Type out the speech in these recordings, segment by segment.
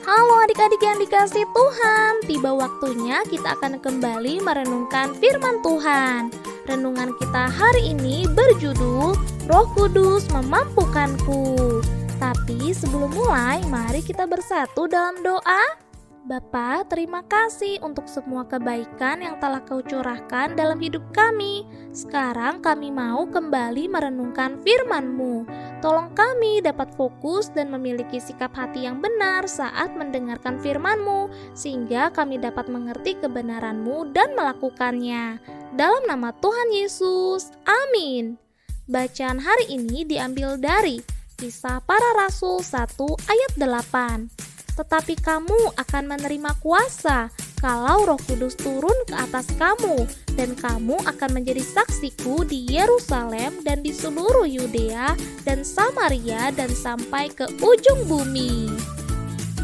Halo adik-adik yang dikasih Tuhan, tiba waktunya kita akan kembali merenungkan firman Tuhan. Renungan kita hari ini berjudul Roh Kudus Memampukanku. Tapi sebelum mulai, mari kita bersatu dalam doa. Bapa, terima kasih untuk semua kebaikan yang telah Kau curahkan dalam hidup kami. Sekarang kami mau kembali merenungkan firman-Mu. Tolong kami dapat fokus dan memiliki sikap hati yang benar saat mendengarkan firman-Mu, sehingga kami dapat mengerti kebenaran-Mu dan melakukannya. Dalam nama Tuhan Yesus, amin. Bacaan hari ini diambil dari Kisah Para Rasul 1 ayat 8. Tetapi kamu akan menerima kuasa kalau Roh Kudus turun ke atas kamu, dan kamu akan menjadi saksiku di Yerusalem dan di seluruh Yudea dan Samaria dan sampai ke ujung bumi.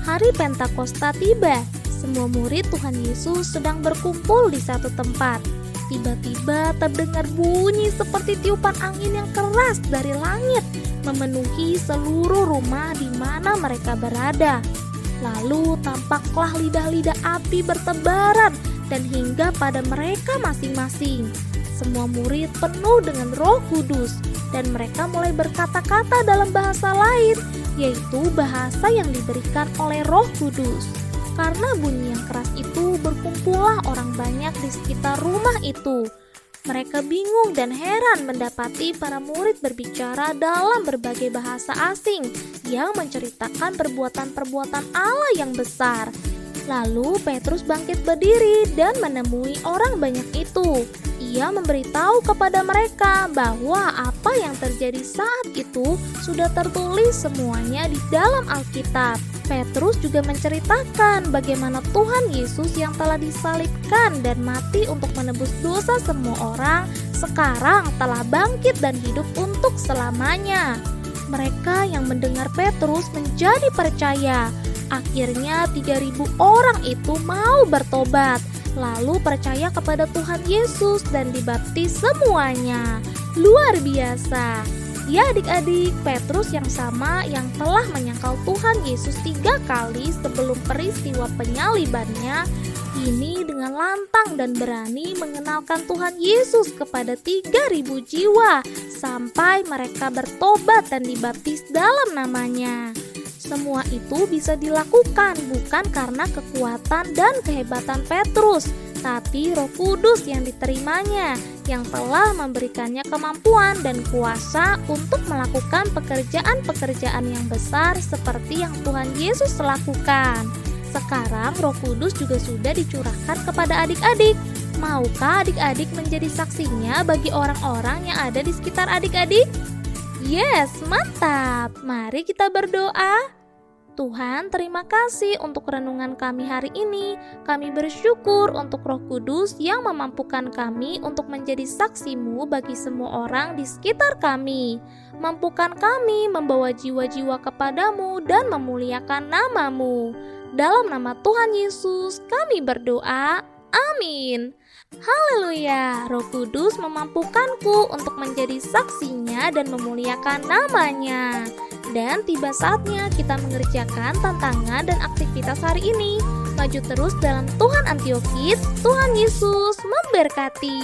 Hari Pentakosta tiba. Semua murid Tuhan Yesus sedang berkumpul di satu tempat. Tiba-tiba terdengar bunyi seperti tiupan angin yang keras dari langit, memenuhi seluruh rumah di mana mereka berada. Lalu tampaklah lidah-lidah api bertebaran dan hingga pada mereka masing-masing. Semua murid penuh dengan Roh Kudus dan mereka mulai berkata-kata dalam bahasa lain, yaitu bahasa yang diberikan oleh Roh Kudus. Karena bunyi yang keras itu, berkumpullah orang banyak di sekitar rumah itu. Mereka bingung dan heran mendapati para murid berbicara dalam berbagai bahasa asing yang menceritakan perbuatan-perbuatan Allah yang besar. Lalu Petrus bangkit berdiri dan menemui orang banyak itu. Ia memberitahu kepada mereka bahwa apa yang terjadi saat itu sudah tertulis semuanya di dalam Alkitab. Petrus juga menceritakan bagaimana Tuhan Yesus yang telah disalibkan dan mati untuk menebus dosa semua orang, sekarang telah bangkit dan hidup untuk selamanya. Mereka yang mendengar Petrus menjadi percaya. Akhirnya 3.000 orang itu mau bertobat, lalu percaya kepada Tuhan Yesus dan dibaptis semuanya. Luar biasa. Ya adik-adik, Petrus yang sama yang telah menyangkal Tuhan Yesus 3 kali sebelum peristiwa penyalibannya, ini dengan lantang dan berani mengenalkan Tuhan Yesus kepada 3.000 jiwa sampai mereka bertobat dan dibaptis dalam namanya. Semua itu bisa dilakukan bukan karena kekuatan dan kehebatan Petrus, tapi Roh Kudus yang diterimanya, yang telah memberikannya kemampuan dan kuasa untuk melakukan pekerjaan-pekerjaan yang besar seperti yang Tuhan Yesus lakukan. Sekarang Roh Kudus juga sudah dicurahkan kepada adik-adik. Maukah adik-adik menjadi saksinya bagi orang-orang yang ada di sekitar adik-adik? Yes, mantap! Mari kita berdoa. Tuhan, terima kasih untuk renungan kami hari ini. Kami bersyukur untuk Roh Kudus yang memampukan kami untuk menjadi saksi-Mu bagi semua orang di sekitar kami. Mampukan kami membawa jiwa-jiwa kepadamu dan memuliakan nama-Mu. Dalam nama Tuhan Yesus kami berdoa. Amin. Haleluya, Roh Kudus memampukanku untuk menjadi saksinya dan memuliakan namanya. Dan tiba saatnya kita mengerjakan tantangan dan aktivitas hari ini. Maju terus dalam Tuhan Antiokhis, Tuhan Yesus memberkati.